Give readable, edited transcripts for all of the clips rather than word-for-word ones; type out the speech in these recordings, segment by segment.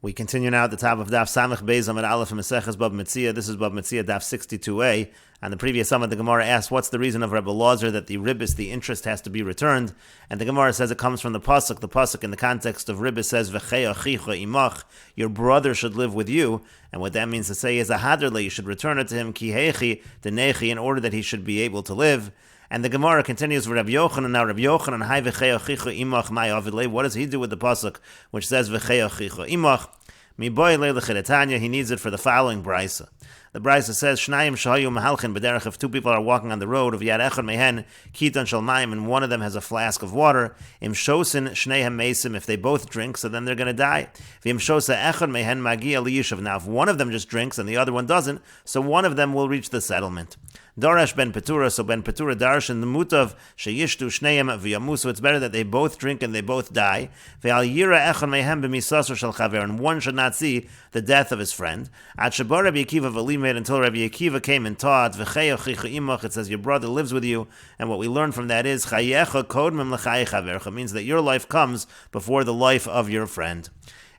We continue now at the top of Daf Samech Beis Amud Aleph Meseches Bava Metzia. This is Bava Metzia Daf 62a. And the previous summit, the Gemara asked, what's the reason of Rebbe Lazar that the ribbis, the interest, has to be returned? And the Gemara says it comes from the pasuk. The pasuk in the context of ribbis says, V'chei achicha imach, your brother should live with you. And what that means to say is, ahaderle, you should return it to him, ki hechi, denechi, in order that he should be able to live. And the Gemara continues with Rabbi Yochanan. Now, Rabbi Yochanan, hai v'chei achicha imach mai avidle. What does he do with the pasuk, which says v'chei achicha imach? Mi boy le'lechetanya. He needs it for the following brisa. The brisa says, Shnayim shahayu mahalchin b'derech. If two people are walking on the road, of yad echad mehen kitan shel mayim, and one of them has a flask of water, im shosin shneihem meisim. If they both drink, so then they're going to die. V'im shosa echad mehen magia liyishav. Now, if one of them just drinks and the other one doesn't, so one of them will reach the settlement. Darash ben Petura, so ben Petura darshan the mutav sheyishtu shneim v'yamu. So it's better that they both drink and they both die. Ve'al yira echad mehem b'misasur shel chaver, and one should not see the death of his friend. At shabar Rabbi Akiva v'limid, until Rabbi Akiva came and taught. V'chei achicha imach. It says your brother lives with you, and what we learn from that is chayecha kodmem l'chayei chavercha, means that your life comes before the life of your friend.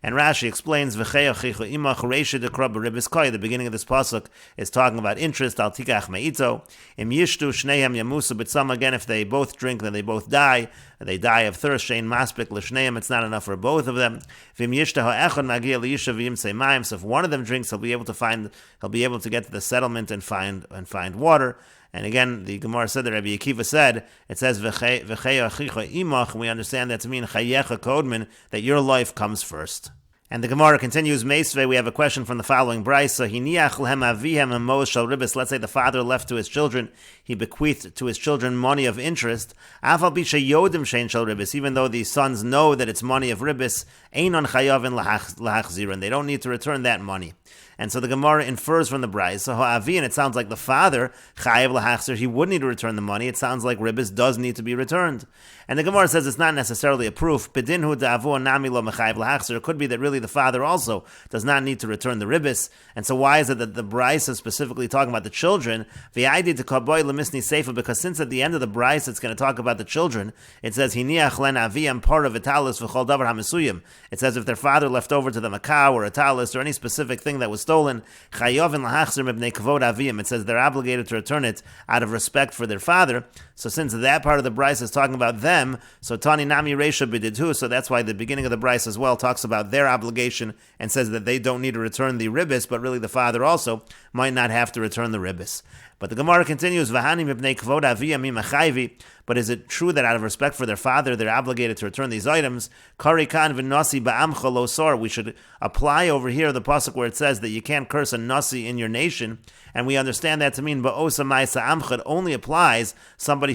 And Rashi explains, the beginning of this pasuk is talking about interest. Al tikach me'ito. Im yishtu shnehem yamusu b'tzam. Again, if they both drink, then they both die. They die of thirst. Shein maspik l'shneim. It's not enough for both of them. V'im yishtu ha'echad magia liyishav v'im seimayim. So if one of them drinks, he'll be able to get to the settlement and find water. And again, the Gemara said that Rabbi Akiva said, it says, V'chei achicha imach, and we understand that to mean chayecha kodmin, that your life comes first. And the Gemara continues, Meisvei, we have a question from the following brisa. Hiniach lehem avihem amos shel ribis. Let's say the father left to his children, he bequeathed to his children money of interest. Afal bisha yodim shein shel ribis. Even though the sons know that it's money of ribis, einon chayavin lahachzir, and they don't need to return that money. And so the Gemara infers from the brisa, ha'avi, and it sounds like the father, chayav lahachzir, he would need to return the money. It sounds like ribis does need to be returned. And the Gemara says it's not necessarily a proof. Bedinhu da'avu nami lo mechayav lahachzir. It could be that really the father also does not need to return the ribis. And so why is it that the brisa is specifically talking about the children? V'yadi to kaboy lemisni seifa, because since at the end of the brisa it's going to talk about the children, it says hiniach len aviyam par of italis v'chol davar hamesuyim. It says if their father left over to them a cow or a talis or any specific thing that was stolen, chayovin lahachzir mibnei kavod aviyam. It says they're obligated to return it out of respect for their father. So since that part of the brisa is talking about them, so tani nami reisha b'didhu, so that's why the beginning of the brisa as well talks about their obligation and says that they don't need to return the ribis, but really the father also might not have to return the ribis. But the Gemara continues, V'hani mibnei kvod aviyam imachayvi. But is it true that out of respect for their father, they're obligated to return these items? Kari kan v'nasi ba'amcha lo sor. We should apply over here the pasuk where it says that you can't curse a nasi in your nation, and we understand that to mean ba'osa ma'isa amcha. It only applies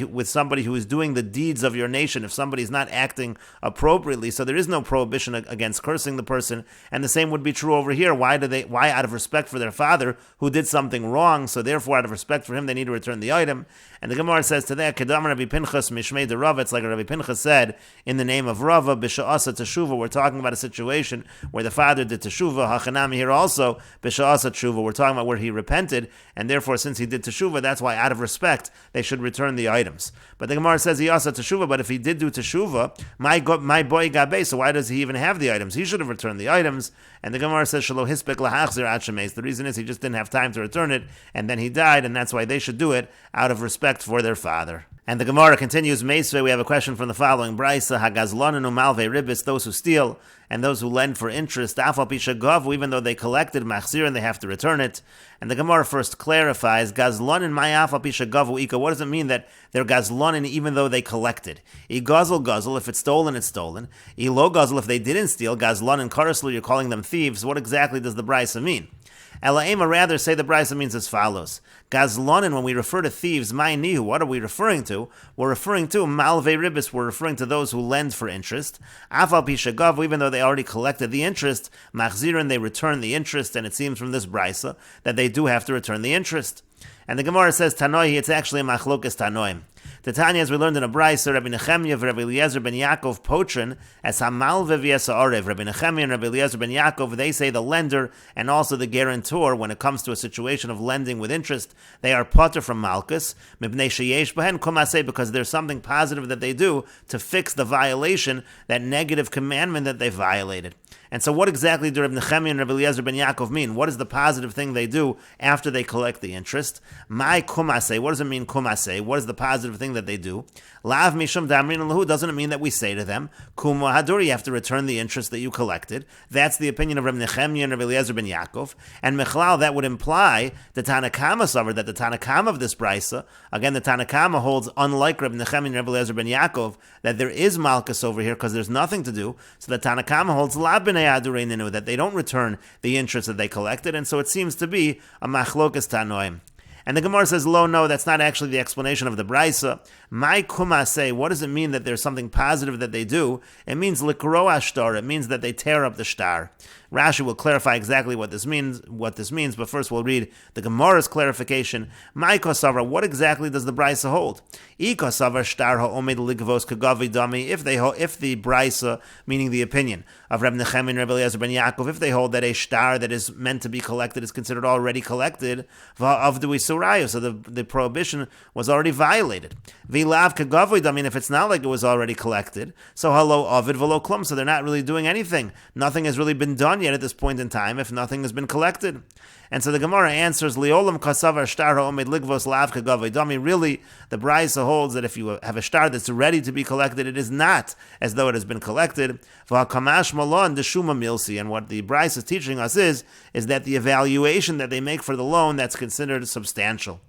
with somebody who is doing the deeds of your nation. If somebody is not acting appropriately, so there is no prohibition against cursing the person, and the same would be true over here. Why out of respect for their father who did something wrong, so therefore out of respect for him they need to return the item? And the Gemara says to that, Kedam Rabbi Pinchas Mishmei de Rava. It's like Rabbi Pinchas said in the name of Rava, B'sha'asa Teshuva. We're talking about a situation where the father did Teshuva. Hachanami here also, B'sha'asa Teshuva. We're talking about where he repented, and therefore since he did Teshuva, that's why out of respect they should return the items. But the Gemara says he also Teshuva, but if he did do Teshuva, my boy Gabe, so why does he even have the items? He should have returned the items. And the Gemara says, Shalo hispek lahachzir at shemeis. The reason is he just didn't have time to return it, and then he died, and that's why they should do it out of respect for their father. And the Gemara continues, Meisvei, we have a question from the following brisa, Hagazlonin u'malvei ribis, those who steal and those who lend for interest, afal pisha gavu, even though they collected machzir and they have to return it. And the Gemara first clarifies, Gazlonin my afal pisha gavu ika. What does it mean that they're gazlonin even though they collected? I gazel, if it's stolen, it's stolen. I lo gazel, if they didn't steal, gazlonin karaslu, you're calling them thieves. What exactly does the brisa mean? Ela'ema, rather say the brisa means as follows. Gazlonin, when we refer to thieves, ma'inihu, what are we referring to? We're referring to malvei ribis, we're referring to those who lend for interest. Afal pisha gavu, even though they already collected the interest, machzirin, they return the interest, and it seems from this brisa that they do have to return the interest. And the Gemara says, Tanoi, it's actually a machlokas Tanoim. The Tanya, as we learned in a brisa, Rabbi Nechemia, Rabbi Eliezer ben Yaakov, Potrin, as Hamalve v'yesa Orev. Rabbi Nechemia and Rabbi Eliezer ben Yaakov, they say the lender and also the guarantor, when it comes to a situation of lending with interest, they are potter from Malkus, Mibnei sheyesh behen kumaseh, because there's something positive that they do to fix the violation, that negative commandment that they violated. And so what exactly do Reb Nechemia and Reb Eliezer ben Yaakov mean? What is the positive thing they do after they collect the interest? My kumase, what does it mean kumase? What is the positive thing that they do? Lav mishum damrin lahu, doesn't it mean that we say to them, kum hadur, you have to return the interest that you collected? That's the opinion of Reb Nechemia and Reb Eliezer ben Yaakov. And Mechlal, that would imply the Tanakama suffered, that the Tanakama of this brisa, again the Tanakama holds, unlike Reb Nechemia and Reb Eliezer ben Yaakov, that there is malchus over here because there's nothing to do. So the Tanakama holds la b'nei adurei ninu, that they don't return the interest that they collected, and so it seems to be a machlokas tanoim. And the Gemara says, lo, no, that's not actually the explanation of the brisa. My kumase, what does it mean that there's something positive that they do? It means likro ashtar, it means that they tear up the shtar. Rashi will clarify exactly what this means, but first we'll read the Gemara's clarification. My kosavra, what exactly does the brisa hold? Ikosavar shtar ha'omed ligvos kagavi dami, if the brisa, meaning the opinion of Reb Nechemia and Reb Eliezer ben Yaakov, if they hold that a shtar that is meant to be collected is considered already collected, va'avdu isurayu, so the prohibition was already violated. V'lav kagavi dami, if it's not like it was already collected, so halo avid v'lo klum, so they're not really doing anything. Nothing has really been done yet at this point in time if nothing has been collected. And so the Gemara answers, Liolam kasavar shtar ha'omed ligvos lav kagavei dami. Really, the Brisa holds that if you have a shtar that's ready to be collected, it is not as though it has been collected. V'hakamash malon deshuma milsi. And what the Brisa is teaching us is that the evaluation that they make for the loan, that's considered substantial.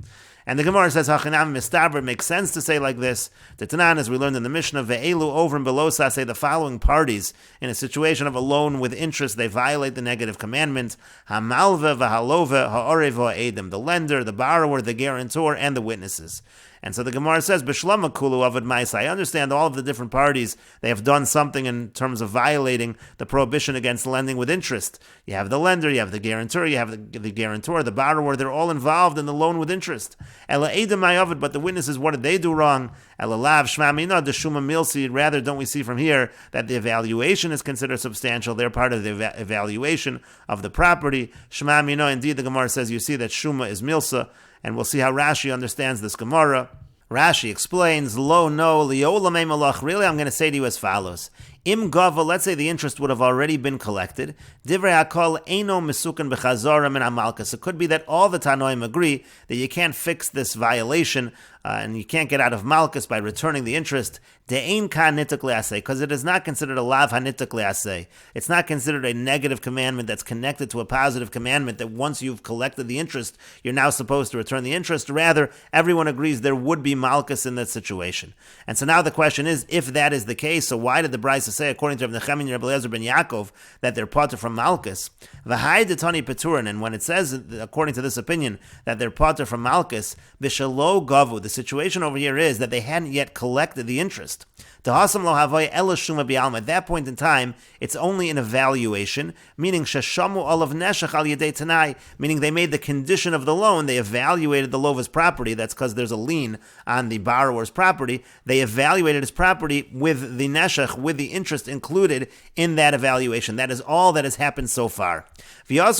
And the Gemara says, Hachinam mistaber, makes sense to say like this. The Tanan, as we learned in the Mishnah, ve'elu over and below say the following parties in a situation of a loan with interest, they violate the negative commandment. Hamalve, v'halove, ha'orev, ha'edim, the lender, the borrower, the guarantor, and the witnesses. And so the Gemara says, B'shlama kulu avad ma'isa. I understand all of the different parties, they have done something in terms of violating the prohibition against lending with interest. You have the lender, you have the guarantor, the guarantor, the borrower, they're all involved in the loan with interest. Ela edim ma'avad, but the witnesses, what did they do wrong? Ela lav shma mina deshuma milsi. Rather, don't we see from here that the evaluation is considered substantial? They're part of the evaluation of the property. Shma mina, indeed, the Gemara says, you see that shuma is milsa. And we'll see how Rashi understands this Gemara. Rashi explains, Lo no liolamei malach. Really, I'm going to say to you as follows. Im gava, let's say the interest would have already been collected. Divrei hakol eino mesukan b'chazorim and amalkas. It could be that all the Tanoim agree that you can't fix this violation and you can't get out of malchus by returning the interest. De'ein ka nituk le'aseh, because it is not considered a lav hanituk le'aseh. It's not considered a negative commandment that's connected to a positive commandment that once you've collected the interest, you're now supposed to return the interest. Rather, everyone agrees there would be malchus in that situation. And so now the question is, if that is the case, so why did the Brisa say, according to Reb Nechemia and Reb Eliezer ben Yaakov, that they're pater from malchus? V'hai detani peturin, and when it says, according to this opinion, that they're pater from malchus, v'shelo gavu, the situation over here is that they hadn't yet collected the interest. At that point in time, it's only an evaluation, meaning sheshamu olav neshach al yedei tanai, meaning they made the condition of the loan, they evaluated the lova's property, that's because there's a lien on the borrower's property, they evaluated his property with the neshach, with the interest included in that evaluation. That is all that has happened so far. And so now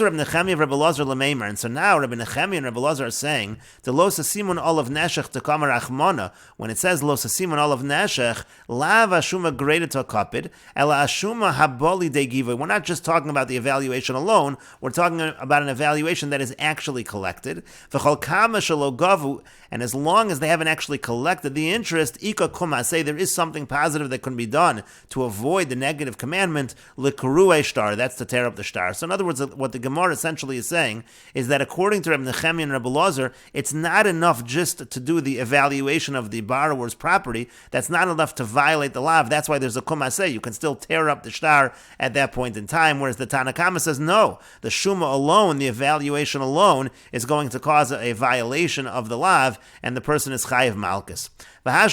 Rabbi Nechemia and Rabbi Elazar are saying, the lo sasimun olav neshach tekamar achmona, when it says lo sasimun olav neshach, lav ashuma graded to a kapid, ela ashuma haboli de giva. We're not just talking about the evaluation alone, we're talking about an evaluation that is actually collected. V'chol kama shelo gavu, and as long as they haven't actually collected the interest, ika kumase, there is something positive that can be done to avoid the negative commandment, l'kurue shtar, that's to tear up the shtar. So in other words, what the Gemara essentially is saying is that according to Rabbi Nechemia and Rabbi Elazar, it's not enough just to do the evaluation of the borrower's property. That's not enough to violate the lav. That's why there's a kumase. You can still tear up the shtar at that point in time, whereas the Tanakama says no. The shuma alone, the evaluation alone, is going to cause a violation of the lav, and the person is chayiv malchus. And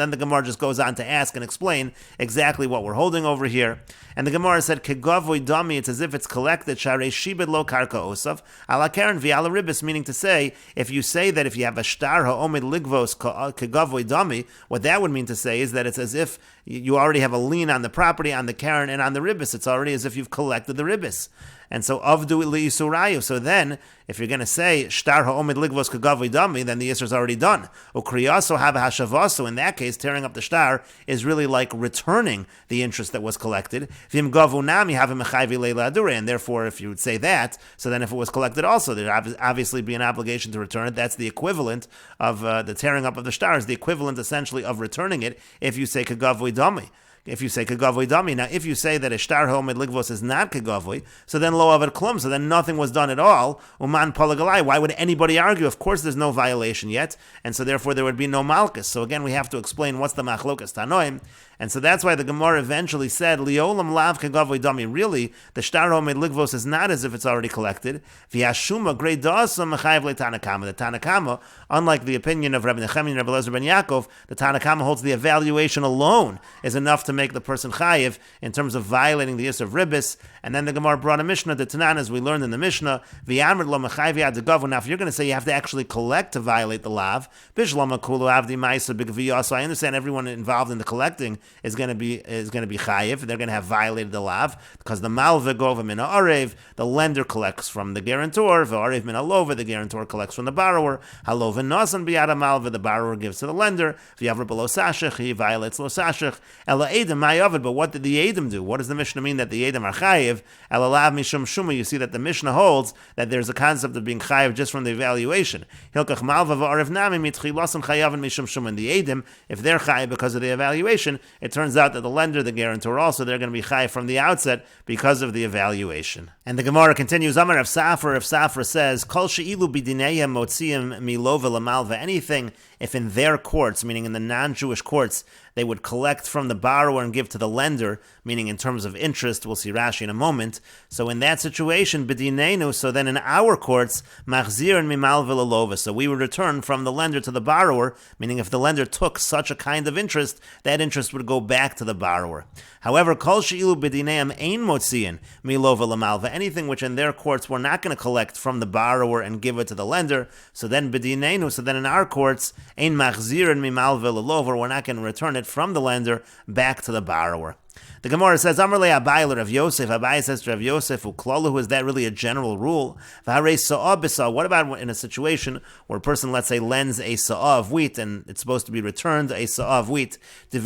then the Gemara just goes on to ask and explain exactly what we're holding over here. And the Gemara said, Kegavoy dami, it's as if it's collected, Sharei shibed lo karka osav, ala karen v'ala ribis, meaning to say, if you say that if you have a shtar ha'omed ligvos kegavoy dami, what that would mean to say is that it's as if you already have a lien on the property, on the karen, and on the ribis. It's already as if you've collected the ribis. and so avdu liisurayu. So then, if you're going to say shtar ha'omid ligvos kagavli dami, then the Yisr is already done. Ukriyaso have hashavaso. In that case, tearing up the shtar is really like returning the interest that was collected. Vim gavu nami have a mechayvi leila adure, and therefore, if you would say that, so then if it was collected also, there'd obviously be an obligation to return it. That's the equivalent of the tearing up of the shtar, is the equivalent essentially of returning it if you say kagavli dami. If you say kagavli dami, now if you say that a shtar ha'omid ligvos is not kagavli, so then lo avar klum, so then nothing was done at all. Uman palagalai. Why would anybody argue? Of course, there's no violation yet, and so therefore there would be no malchus. So again, we have to explain what's the machlokas tanoim, and so that's why the Gemara eventually said liolam lav kagavli dami. Really, the shtar ha'omid ligvos is not as if it's already collected. V'yashuma grei da'asam mechayev le'tanakama. The Tanakama, unlike the opinion of Rabbi Nechemiah and Rabbi Elazar ben Yaakov, the Tanakama holds the evaluation alone is enough to make the person chayiv in terms of violating the Yisr of Ribis. And then the Gemara brought a Mishnah, the Tanan, as we learned in the Mishnah, v'yamr lo mechayev yad degavu. Now, if you're going to say you have to actually collect to violate the lav, bishlama kulu avdi ma'isa b'gviyah. So I understand everyone involved in the collecting is going to be chayiv. They're going to have violated the lav because the malva gova min ha'arev, the lender collects from the guarantor, v'arev min halova, the guarantor collects from the borrower. Halova nasan biyad malva, the borrower gives to the lender. V'yavr below sashich, he violates lo sashich. Ela edom ma'yavid. But what did the edom do? What does the Mishnah mean that the edom are chayiv? Elalav mishum shuma. You see that the Mishnah holds that there's a concept of being chayiv just from the evaluation. Hilkach malva v'arev nami mitchilasim chayavin mishum shuma. And the edim, if they're chayiv because of the evaluation, it turns out that the lender, the guarantor, also they're going to be chayiv from the outset because of the evaluation. And the Gemara continues. Amar Rav Safra says, Kol she'ilu b'dineya motziim milova lamalva. Anything if in their courts, meaning in the non-Jewish courts, they would collect from the borrower and give to the lender, meaning in terms of interest, we'll see Rashi in a moment. So in that situation, b'dineinu, so then in our courts, machzir and mimal v'lalova, so we would return from the lender to the borrower, meaning if the lender took such a kind of interest, that interest would go back to the borrower. However, kol she'ilu b'dineim ein motziin milova lamalva, anything which in their courts we're not going to collect from the borrower and give it to the lender, so then b'dineinu, so then in our courts, ein machzir and mimal v'lalova, we're not going to return it from the lender back to the borrower. The Gemara says, Amrle Abai Rav Yosef. Abai says to Rav Yosef, Uklalu, is that really a general rule? What about in a situation where a person, let's say, lends a sa'ah of wheat and it's supposed to be returned a sa'ah of wheat? In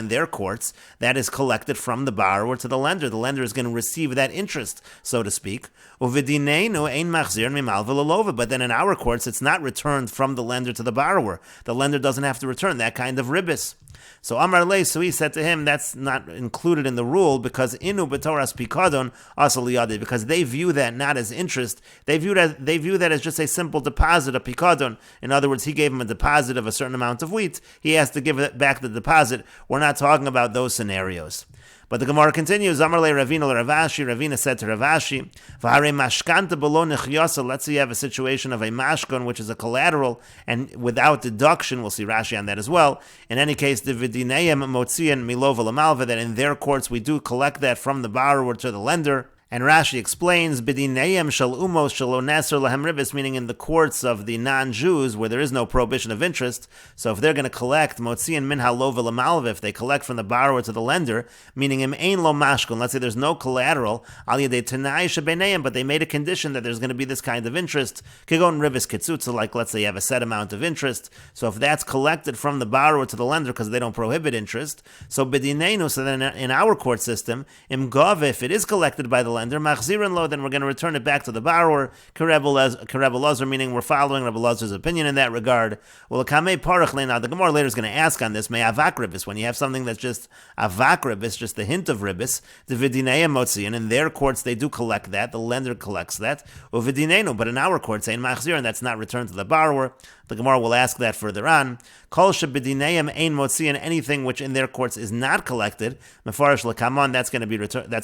their courts, that is collected from the borrower to the lender. The lender is going to receive that interest, so to speak. But then in our courts, it's not returned from the lender to the borrower. The lender doesn't have to return that kind of ribis. So Amar Lei, so he said to him, that's not included in the rule because inu b'toras pikadon asal liyadi, because they view that not as interest, they view that as just a simple deposit of pikadon. In other words, he gave him a deposit of a certain amount of wheat. He has to give back the deposit. We're not talking about those scenarios. But the Gemara continues, Amarle Ravina Ravashi, Ravina said to Ravashi, V'harei mashkanta below nechyasa, let's say you have a situation of a mashkon, which is a collateral, and without deduction, we'll see Rashi on that as well. In any case, the v'dineim motzian milova lamalva, that in their courts we do collect that from the borrower to the lender. And Rashi explains, B'dineim shel umos shel oneser lahem ribis, meaning in the courts of the non-Jews where there is no prohibition of interest. So if they're going to collect motzian min halova lamalva, if they collect from the borrower to the lender, meaning im ein lo mashkon, let's say there's no collateral, al yedei tenai shebeneim, but they made a condition that there's going to be this kind of interest, kigon ribis kitzutza, like let's say you have a set amount of interest. So if that's collected from the borrower to the lender because they don't prohibit interest, so b'dineinu, so then in our court system, im gov, if it is collected by the lender, machzirin lo, then we're going to return it back to the borrower. Kareb Elazar, meaning we're following Rabbi Elazar's opinion in that regard. Well, kamei parach leina. The Gemara later is going to ask on this. May avak ribis, when you have something that's just avak ribis, just the hint of ribis, the v'dineim motzi, and in their courts they do collect that. The lender collects that. U'v'dineinu, but in our courts, saying machzirin, that's not returned to the borrower. The Gemara will ask that further on. Kol shebedineim ein motziin, anything which in their courts is not collected, mefarish lekamon, that's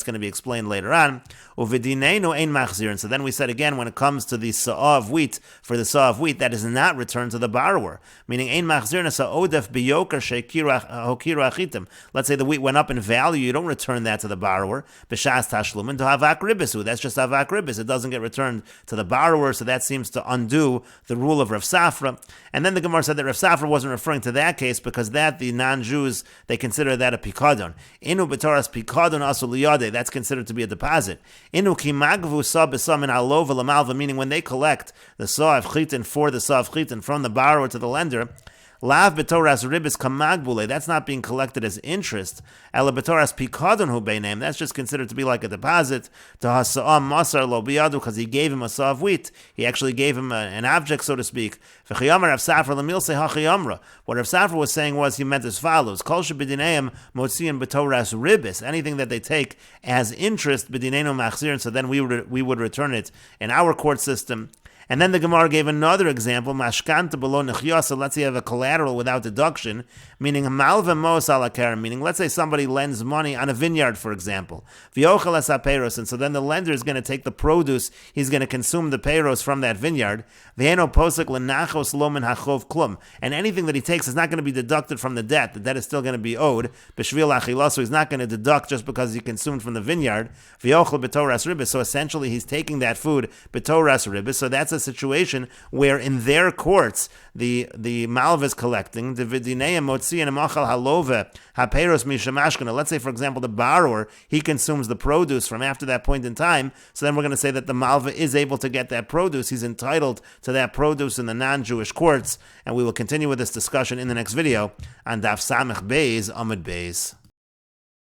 going to be explained later on. Uvidineinu ein machzirin. So then we said again, when it comes to the sa'ah of wheat, for the sa'ah of wheat, that is not returned to the borrower. Meaning ein machzirin sa'odef biyoker shekiru achitim. Let's say the wheat went up in value, you don't return that to the borrower. B'shas tashlumin to havak ribisu. That's just havak ribis. It doesn't get returned to the borrower, so that seems to undo the rule of Rav Safra. Gemara. And then the Gemara said that Rav Safra wasn't referring to that case because that the non-Jews, they consider that a pikadon. Inu b'toras pikadon asul liyade, that's considered to be a deposit. Inu ki magvu sa b'sa min halova l'malva, meaning when they collect the sa of chitin for the sa of chitin from the borrower to the lender, Lav b'toras ribis kamagbule, that's not being collected as interest. Ela b'toras pikadon hu beinam, that's just considered to be like a deposit. To hasa'am masar lo biyadu, because he gave him a saw of wheat. He actually gave him an object, so to speak. V'chiyamar Rav Safra l'milse hachiyamra. What Rav Safra was saying was, he meant as follows: Kol sheb'dineim motziin b'toras ribis, anything that they take as interest, b'dineinu machzirin, so then we would return it in our court system. And then the Gemara gave another example, mashkanta below nechyasa, let's say you have a collateral without deduction, meaning malva mos ala keren, meaning let's say somebody lends money on a vineyard, for example, v'yochel es hapeiros, and so then the lender is going to take the produce, he's going to consume the peiros from that vineyard, v'eno posek lenachos lo min hachov klum, and anything that he takes is not going to be deducted from the debt is still going to be owed, b'shvil achilah, so he's not going to deduct just because he consumed from the vineyard, v'yochel b'toras ribis, so essentially he's taking that food b'toras ribis, so that's a situation where in their courts the malva is collecting the vidineim motzi and machal halove hapeiros mishamashkana. Let's say, for example, the borrower, he consumes the produce from after that point in time, so then we're going to say that the malva is able to get that produce, he's entitled to that produce in the non-Jewish courts, and we will continue with this discussion in the next video on Daf Samech Beis Amud Beis.